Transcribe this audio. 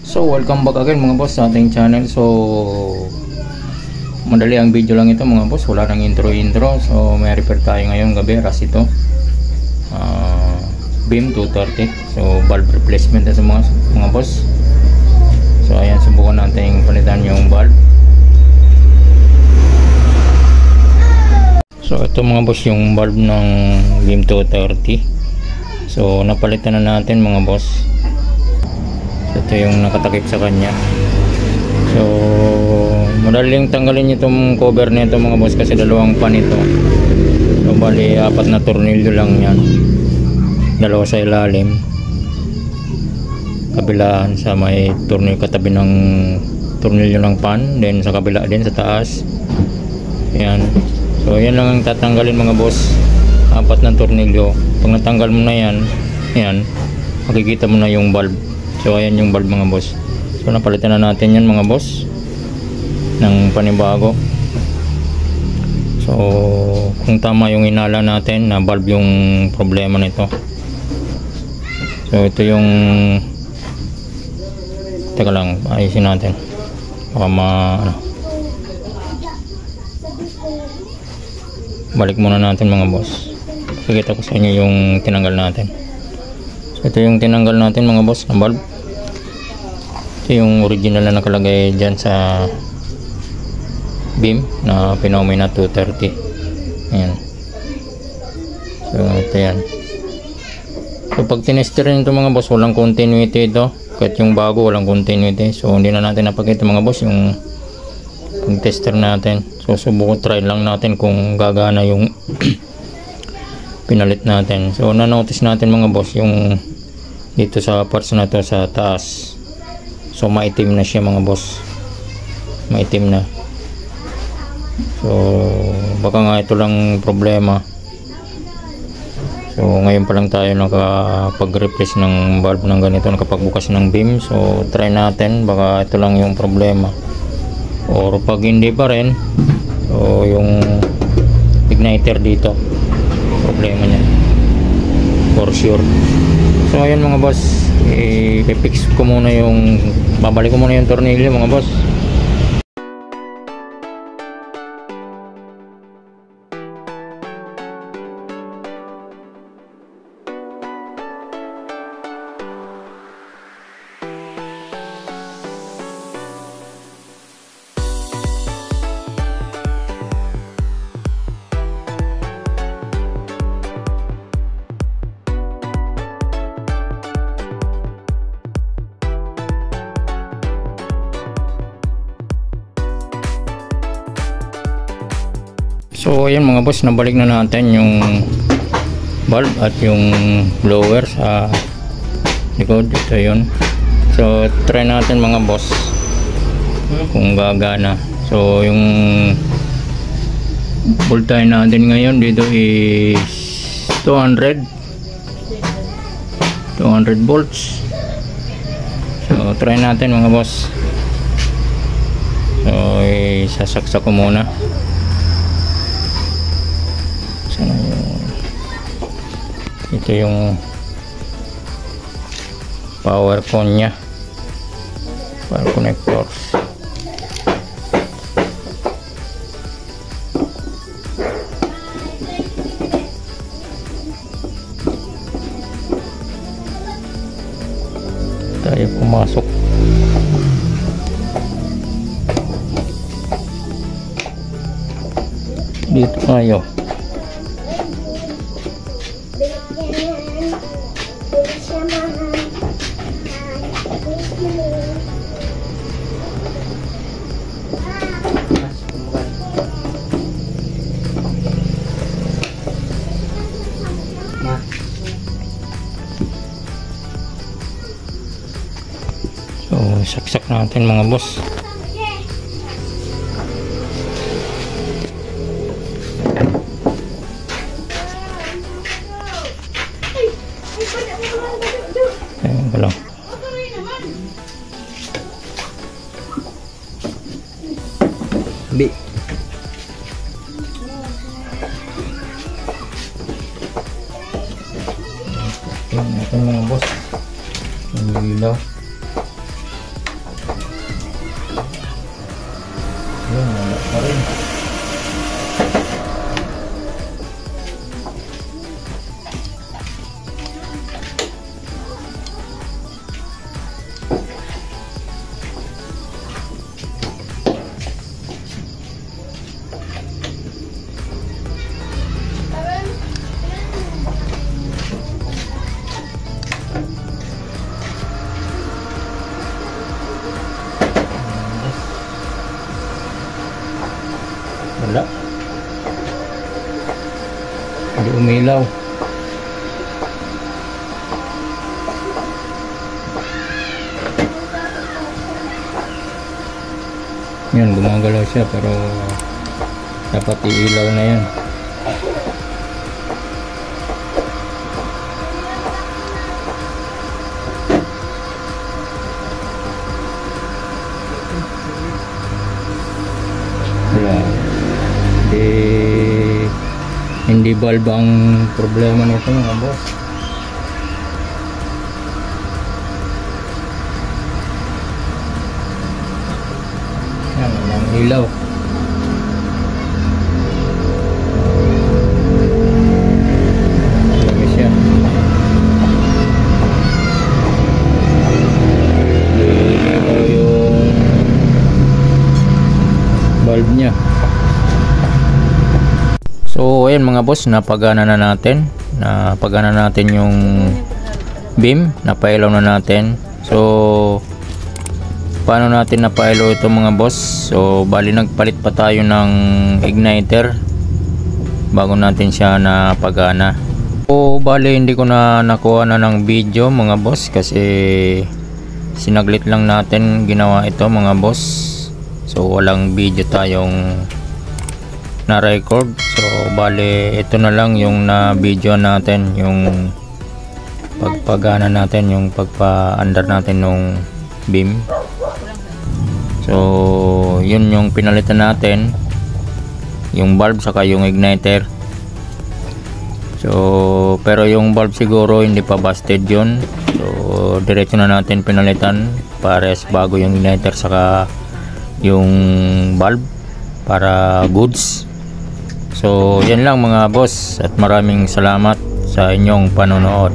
So welcome back again mga boss sa ating channel. So madali ang video lang ito mga boss, wala nang intro. So may repair tayo ngayon gabi, ras ito beam 230. So valve replacement sa mga boss. So ayan, subukan natin palitan yung valve. So ito mga boss yung valve ng beam 230. So napalitan na natin mga boss. Ito yung nakatakip sa kanya. So madaling tanggalin itong cover nito mga boss kasi dalawang pan ito. So bali 4 na tornilyo lang yan, dalawa sa ilalim, kabilaan sa may tornilyo, katabi ng tornilyo ng pan, then sa kabila din sa taas. Ayan. So yan lang ang tatanggalin mga boss, 4 na tornilyo. Pag natanggal mo na yan, ayan, makikita mo na yung valve. So ayan yung valve mga boss. So napalitan na natin yan mga boss ng panibago. So kung tama yung inala natin na valve yung problema nito. So ito yung, teka lang, ayusin natin baka balik muna natin mga boss. Pakita ko sa inyo yung tinanggal natin. So ito yung tinanggal natin mga boss ng valve. Ito yung original na nakalagay dyan sa beam na Phenomena 230. Ayan. So ito yan. So pag tinesterin ito mga boss, walang continuity ito. Kahit yung bago walang continuity. So hindi na natin napakita mga boss yung pag-tester natin. So subukan, try lang natin kung gagana yung pinalit natin. So na-notice natin mga boss yung dito sa parts na to sa taas. So maitim na siya mga boss, maitim na. So baka nga ito lang problema. So ngayon pa lang tayo nakapag-replace ng valve ng ganito, nakapagbukas ng beam. So try natin, baka ito lang yung problema. Or pag hindi pa rin, so yung igniter dito problema niya for sure. So ayan mga boss, i-fix ko muna yung, babalik ko muna yung tornilyo mga boss. So ayan mga boss, nabalik na natin yung valve at yung blower sa likod. Ito yun. So try natin mga boss kung gagana. So yung voltage natin ngayon dito is 200 volts. So try natin mga boss. So isasaksak ko muna. Ito yung power con nya, power connectors. Tayo pumasok. Dito tayo. So saksak natin mga boss. Ayan ko lang. B. Ayan natin mga boss. Ang ilaw. Yun, wala pa rin. Wala. Hindi umilaw. Yan, gumagalaw siya pero dapat iilaw na yan. Wala. Hindi bulb ang problema nito mga boss. Yan, walang ilaw. Lagi siya. Ito yung bulb niya. So ayan mga boss, napagana na natin. Napagana natin yung beam, napailaw na natin. So paano natin napailaw ito mga boss? So bali nagpalit pa tayo ng igniter bago natin siya napagana. So bali hindi ko na nakuha na ng video mga boss kasi sinaglit lang natin ginawa ito mga boss. So walang video tayong na-record. So bali ito na lang yung na-video natin, yung pagpagana natin, yung pagpa-under natin ng beam. So yun yung pinalitan natin, yung bulb saka yung igniter. So pero yung bulb siguro hindi pa busted yun. So diretso na natin pinalitan, pares bago yung igniter saka yung bulb para goods. So yan lang mga boss at maraming salamat sa inyong panonood.